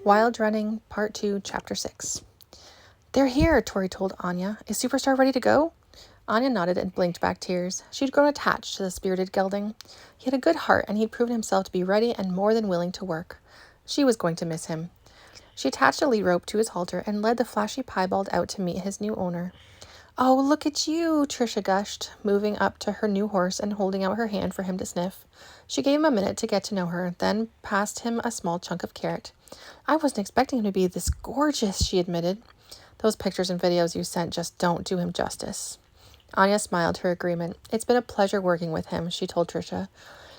Wild Running, Part 2, Chapter 6. They're here, Tori told Anya. Is Superstar ready to go? Anya nodded and blinked back tears. She'd grown attached to the spirited gelding. He had a good heart, and he'd proven himself to be ready and more than willing to work. She was going to miss him. She attached a lead rope to his halter and led the flashy piebald out to meet his new owner. Oh, look at you, Trisha gushed, moving up to her new horse and holding out her hand for him to sniff. She gave him a minute to get to know her, then passed him a small chunk of carrot. I wasn't expecting him to be this gorgeous, she admitted. Those pictures and videos you sent just don't do him justice. Anya smiled her agreement. It's been a pleasure working with him, she told Trisha.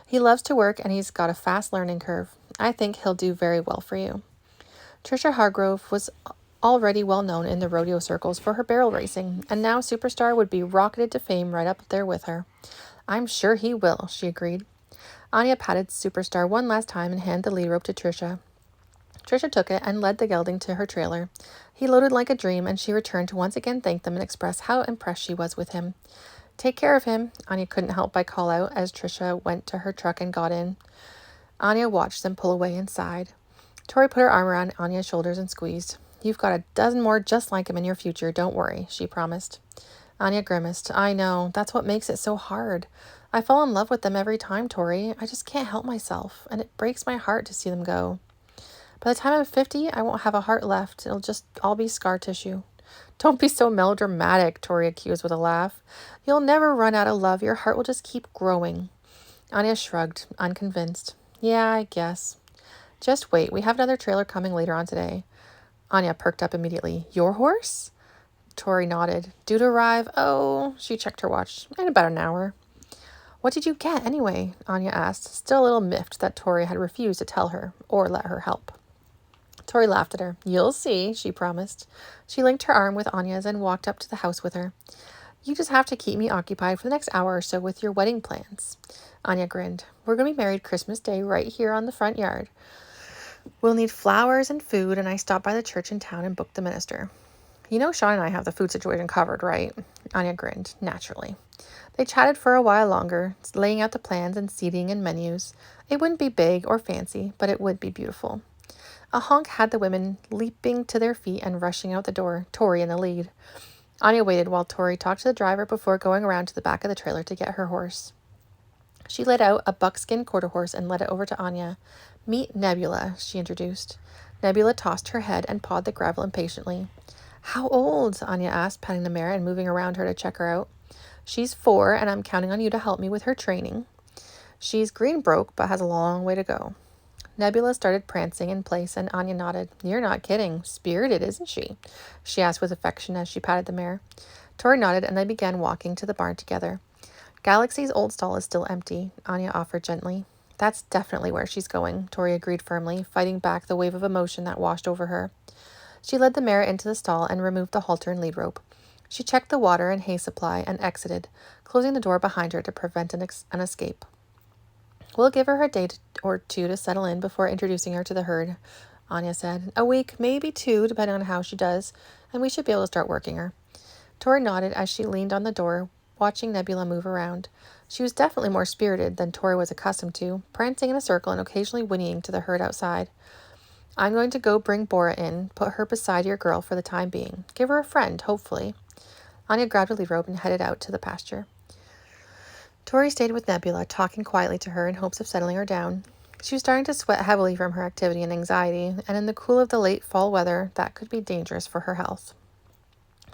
He loves to work and he's got a fast learning curve. I think he'll do very well for you. Trisha Hargrove was already well known in the rodeo circles for her barrel racing, and now Superstar would be rocketed to fame right up there with her. I'm sure he will, she agreed. Anya patted Superstar one last time and handed the lead rope to Trisha. Trisha took it and led the gelding to her trailer. He loaded like a dream, and she returned to once again thank them and express how impressed she was with him. Take care of him, Anya couldn't help but call out as Trisha went to her truck and got in. Anya watched them pull away and sighed. Tori put her arm around Anya's shoulders and squeezed. You've got a dozen more just like him in your future, don't worry, she promised. Anya grimaced. I know, that's what makes it so hard. I fall in love with them every time, Tori. I just can't help myself, and it breaks my heart to see them go. By the time I'm 50, I won't have a heart left. It'll just all be scar tissue. Don't be so melodramatic, Tori accused with a laugh. You'll never run out of love. Your heart will just keep growing. Anya shrugged, unconvinced. Yeah, I guess. Just wait. We have another trailer coming later on today. Anya perked up immediately. Your horse? Tori nodded. Due to arrive? Oh, she checked her watch. In about an hour. What did you get, anyway? Anya asked, still a little miffed that Tori had refused to tell her or let her help. Tori laughed at her. You'll see, she promised. She linked her arm with Anya's and walked up to the house with her. You just have to keep me occupied for the next hour or so with your wedding plans. Anya grinned. We're going to be married Christmas Day right here on the front yard. We'll need flowers and food, and I stopped by the church in town and booked the minister. You know Sean and I have the food situation covered, right? Anya grinned, naturally. They chatted for a while longer, laying out the plans and seating and menus. It wouldn't be big or fancy, but it would be beautiful. A honk had the women leaping to their feet and rushing out the door, Tori in the lead. Anya waited while Tori talked to the driver before going around to the back of the trailer to get her horse. She let out a buckskin quarter horse and led it over to Anya. Meet Nebula, she introduced. Nebula tossed her head and pawed the gravel impatiently. How old? Anya asked, patting the mare and moving around her to check her out. She's 4, and I'm counting on you to help me with her training. She's green broke, but has a long way to go. Nebula started prancing in place, and Anya nodded. You're not kidding. Spirited, isn't she? She asked with affection as she patted the mare. Tori nodded, and they began walking to the barn together. Galaxy's old stall is still empty, Anya offered gently. That's definitely where she's going, Tori agreed firmly, fighting back the wave of emotion that washed over her. She led the mare into the stall and removed the halter and lead rope. She checked the water and hay supply and exited, closing the door behind her to prevent an escape. We'll give her a day or two to settle in before introducing her to the herd, Anya said. A week, maybe 2, depending on how she does, and we should be able to start working her. Tori nodded as she leaned on the door, watching Nebula move around. She was definitely more spirited than Tori was accustomed to, prancing in a circle and occasionally whinnying to the herd outside. I'm going to go bring Bora in, put her beside your girl for the time being. Give her a friend, hopefully. Anya grabbed a lead rope and headed out to the pasture. Tori stayed with Nebula, talking quietly to her in hopes of settling her down. She was starting to sweat heavily from her activity and anxiety, and in the cool of the late fall weather, that could be dangerous for her health.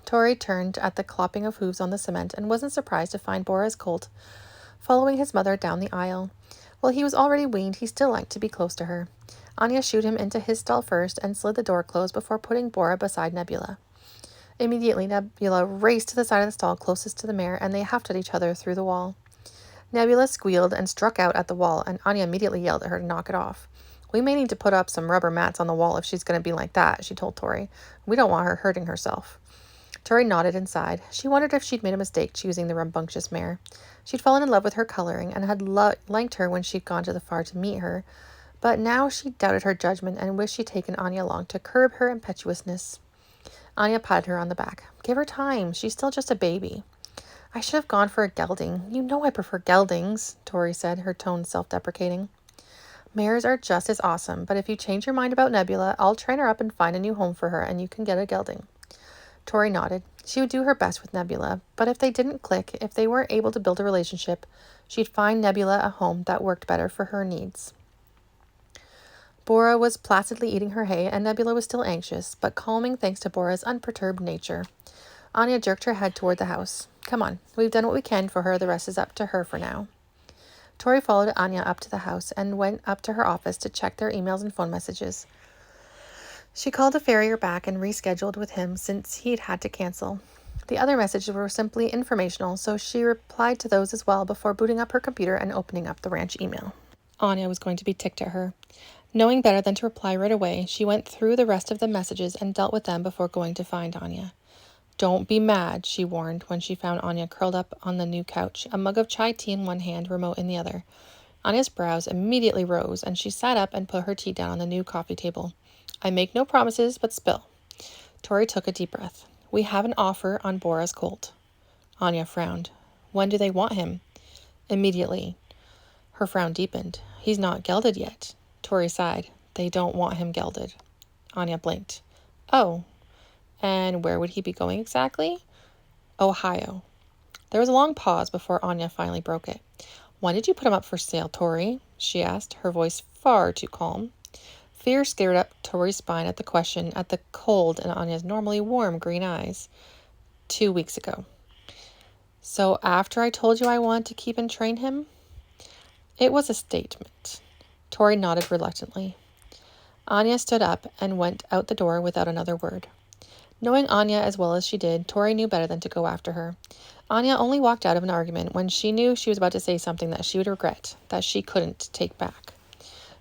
Tori turned at the clopping of hooves on the cement and wasn't surprised to find Bora's colt following his mother down the aisle. While he was already weaned, he still liked to be close to her. Anya shooed him into his stall first and slid the door closed before putting Bora beside Nebula. Immediately, Nebula raced to the side of the stall closest to the mare, and they huffed at each other through the wall. Nebula squealed and struck out at the wall, and Anya immediately yelled at her to knock it off. We may need to put up some rubber mats on the wall if she's going to be like that, she told Tori. We don't want her hurting herself. Tori nodded and sighed. She wondered if she'd made a mistake choosing the rambunctious mare. She'd fallen in love with her coloring and had liked her when she'd gone to the far to meet her, but now she doubted her judgment and wished she'd taken Anya along to curb her impetuousness. Anya patted her on the back. Give her time. She's still just a baby. I should have gone for a gelding. You know I prefer geldings, Tori said, her tone self-deprecating. Mares are just as awesome, but if you change your mind about Nebula, I'll train her up and find a new home for her, and you can get a gelding. Tori nodded. She would do her best with Nebula, but if they didn't click, if they weren't able to build a relationship, she'd find Nebula a home that worked better for her needs. Bora was placidly eating her hay, and Nebula was still anxious, but calming thanks to Bora's unperturbed nature. Anya jerked her head toward the house. Come on, we've done what we can for her, the rest is up to her for now. Tori followed Anya up to the house and went up to her office to check their emails and phone messages. She called the farrier back and rescheduled with him since he'd had to cancel. The other messages were simply informational, so she replied to those as well before booting up her computer and opening up the ranch email. Anya was going to be ticked at her. Knowing better than to reply right away, she went through the rest of the messages and dealt with them before going to find Anya. Don't be mad, she warned when she found Anya curled up on the new couch, a mug of chai tea in one hand, remote in the other. Anya's brows immediately rose, and she sat up and put her tea down on the new coffee table. I make no promises, but spill. Tori took a deep breath. We have an offer on Bora's colt. Anya frowned. When do they want him? Immediately. Her frown deepened. He's not gelded yet. Tori sighed. They don't want him gelded. Anya blinked. Oh. And where would he be going exactly? Ohio. There was a long pause before Anya finally broke it. When did you put him up for sale, Tori? She asked, her voice far too calm. Fear scared up Tori's spine at the question, at the cold in Anya's normally warm green eyes. 2 weeks ago. So after I told you I wanted to keep and train him? It was a statement. Tori nodded reluctantly. Anya stood up and went out the door without another word. Knowing Anya as well as she did, Tori knew better than to go after her. Anya only walked out of an argument when she knew she was about to say something that she would regret, that she couldn't take back.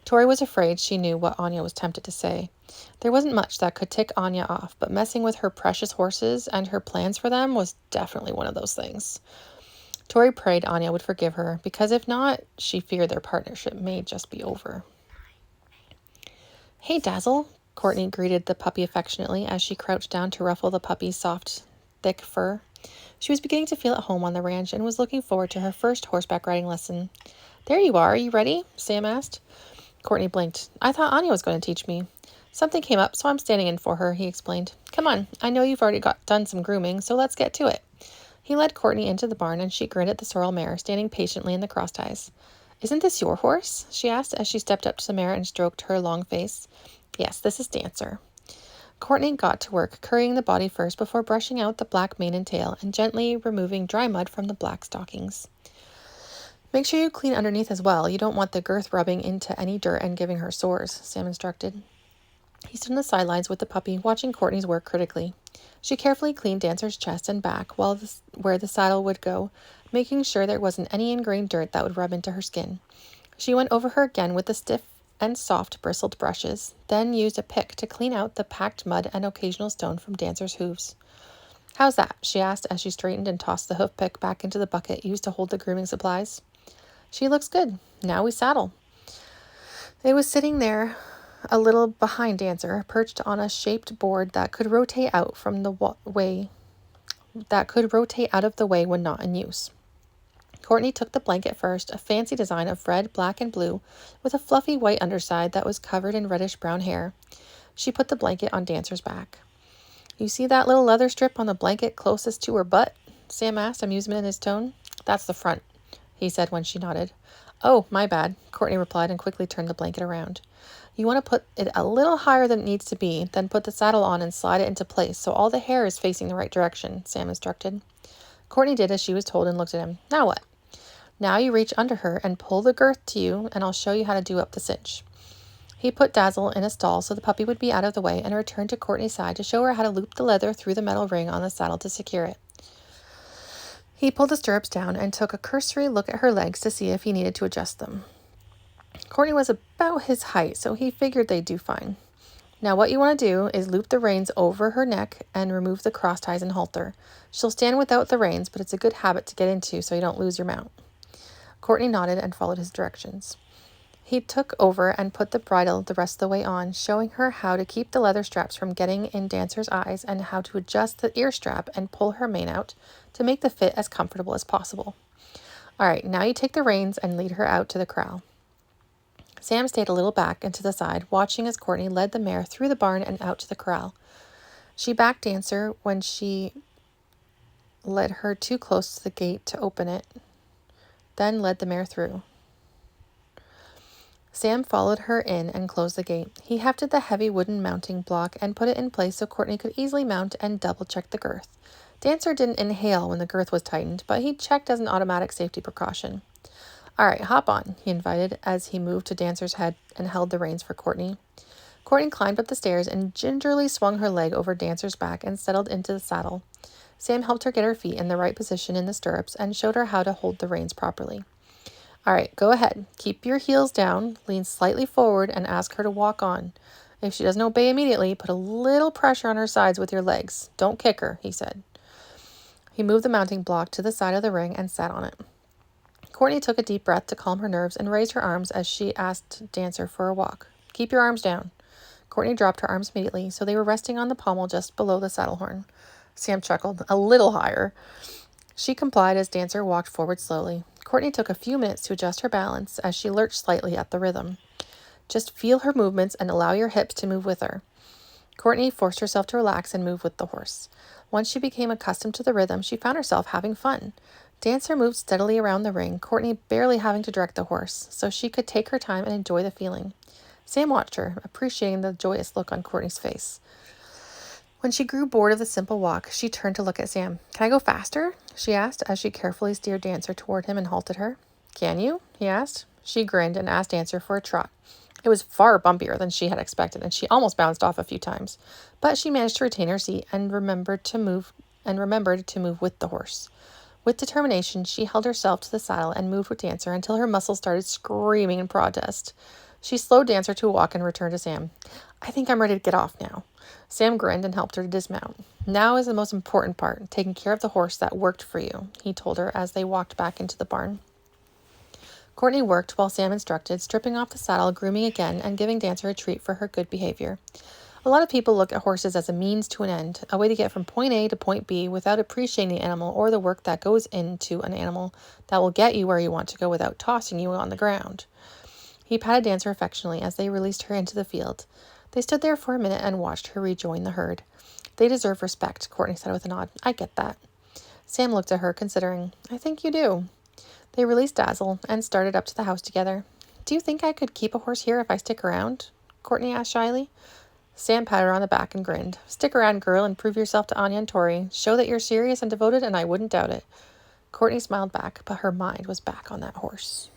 Tori was afraid she knew what Anya was tempted to say. There wasn't much that could tick Anya off, but messing with her precious horses and her plans for them was definitely one of those things. Tori prayed Anya would forgive her, because if not, she feared their partnership may just be over. Hey, Dazzle, Courtney greeted the puppy affectionately as she crouched down to ruffle the puppy's soft, thick fur. She was beginning to feel at home on the ranch and was looking forward to her first horseback riding lesson. There you are you ready? Sam asked. Courtney blinked. I thought Anya was going to teach me. Something came up, so I'm standing in for her, he explained. Come on, I know you've already done some grooming, so let's get to it. He led Courtney into the barn, and she grinned at the sorrel mare, standing patiently in the cross ties. Isn't this your horse? She asked as she stepped up to the mare and stroked her long face. Yes, this is Dancer. Courtney got to work, currying the body first before brushing out the black mane and tail and gently removing dry mud from the black stockings. Make sure you clean underneath as well. You don't want the girth rubbing into any dirt and giving her sores, Sam instructed. He stood on the sidelines with the puppy, watching Courtney's work critically. She carefully cleaned Dancer's chest and back where the saddle would go, making sure there wasn't any ingrained dirt that would rub into her skin. She went over her again with the stiff and soft bristled brushes, then used a pick to clean out the packed mud and occasional stone from Dancer's hooves. How's that? She asked as she straightened and tossed the hoof pick back into the bucket used to hold the grooming supplies. She looks good. Now we saddle. It was sitting there a little behind Dancer, perched on a shaped board that could rotate out from the way out of the way when not in use. Courtney took the blanket first, a fancy design of red, black, and blue, with a fluffy white underside that was covered in reddish-brown hair. She put the blanket on Dancer's back. You see that little leather strip on the blanket closest to her butt? Sam asked, amusement in his tone. That's the front, he said when she nodded. Oh, my bad, Courtney replied and quickly turned the blanket around. You want to put it a little higher than it needs to be, then put the saddle on and slide it into place so all the hair is facing the right direction, Sam instructed. Courtney did as she was told and looked at him. Now what? Now you reach under her and pull the girth to you, and I'll show you how to do up the cinch. He put Dazzle in a stall so the puppy would be out of the way and returned to Courtney's side to show her how to loop the leather through the metal ring on the saddle to secure it. He pulled the stirrups down and took a cursory look at her legs to see if he needed to adjust them. Courtney was about his height, so he figured they'd do fine. Now what you want to do is loop the reins over her neck and remove the cross ties and halter. She'll stand without the reins, but it's a good habit to get into so you don't lose your mount. Courtney nodded and followed his directions. He took over and put the bridle the rest of the way on, showing her how to keep the leather straps from getting in Dancer's eyes and how to adjust the ear strap and pull her mane out to make the fit as comfortable as possible. All right, now you take the reins and lead her out to the corral. Sam stayed a little back and to the side, watching as Courtney led the mare through the barn and out to the corral. She backed Dancer when she led her too close to the gate to open it, then led the mare through. Sam followed her in and closed the gate. He hefted the heavy wooden mounting block and put it in place so Courtney could easily mount and double-check the girth. Dancer didn't inhale when the girth was tightened, but he checked as an automatic safety precaution. "All right, hop on," he invited as he moved to Dancer's head and held the reins for Courtney. Courtney climbed up the stairs and gingerly swung her leg over Dancer's back and settled into the saddle. Sam helped her get her feet in the right position in the stirrups and showed her how to hold the reins properly. "All right, go ahead. Keep your heels down, lean slightly forward, and ask her to walk on. If she doesn't obey immediately, put a little pressure on her sides with your legs. Don't kick her," he said. He moved the mounting block to the side of the ring and sat on it. Courtney took a deep breath to calm her nerves and raised her arms as she asked Dancer for a walk. "Keep your arms down." Courtney dropped her arms immediately, so they were resting on the pommel just below the saddle horn. Sam chuckled, "A little higher." She complied as Dancer walked forward slowly. Courtney took a few minutes to adjust her balance as she lurched slightly at the rhythm. "Just feel her movements and allow your hips to move with her." Courtney forced herself to relax and move with the horse. Once she became accustomed to the rhythm, she found herself having fun. Dancer moved steadily around the ring, Courtney barely having to direct the horse, so she could take her time and enjoy the feeling. Sam watched her, appreciating the joyous look on Courtney's face. When she grew bored of the simple walk, she turned to look at Sam. "Can I go faster?" she asked as she carefully steered Dancer toward him and halted her. "Can you?" he asked. She grinned and asked Dancer for a trot. It was far bumpier than she had expected, and she almost bounced off a few times. But she managed to retain her seat and remembered to move with the horse. With determination, she held herself to the saddle and moved with Dancer until her muscles started screaming in protest. She slowed Dancer to a walk and returned to Sam. "I think I'm ready to get off now." Sam grinned and helped her to dismount. "Now is the most important part, taking care of the horse that worked for you," he told her as they walked back into the barn. Courtney worked while Sam instructed, stripping off the saddle, grooming again, and giving Dancer a treat for her good behavior. A lot of people look at horses as a means to an end, a way to get from point A to point B without appreciating the animal or the work that goes into an animal that will get you where you want to go without tossing you on the ground. He patted Dancer affectionately as they released her into the field. They stood there for a minute and watched her rejoin the herd. "They deserve respect," Courtney said with a nod. "I get that." Sam looked at her, considering. "I think you do." They released Dazzle and started up to the house together. "Do you think I could keep a horse here if I stick around?" Courtney asked shyly. Sam patted her on the back and grinned. "Stick around, girl, and prove yourself to Anya and Tori. Show that you're serious and devoted, and I wouldn't doubt it." Courtney smiled back, but her mind was back on that horse.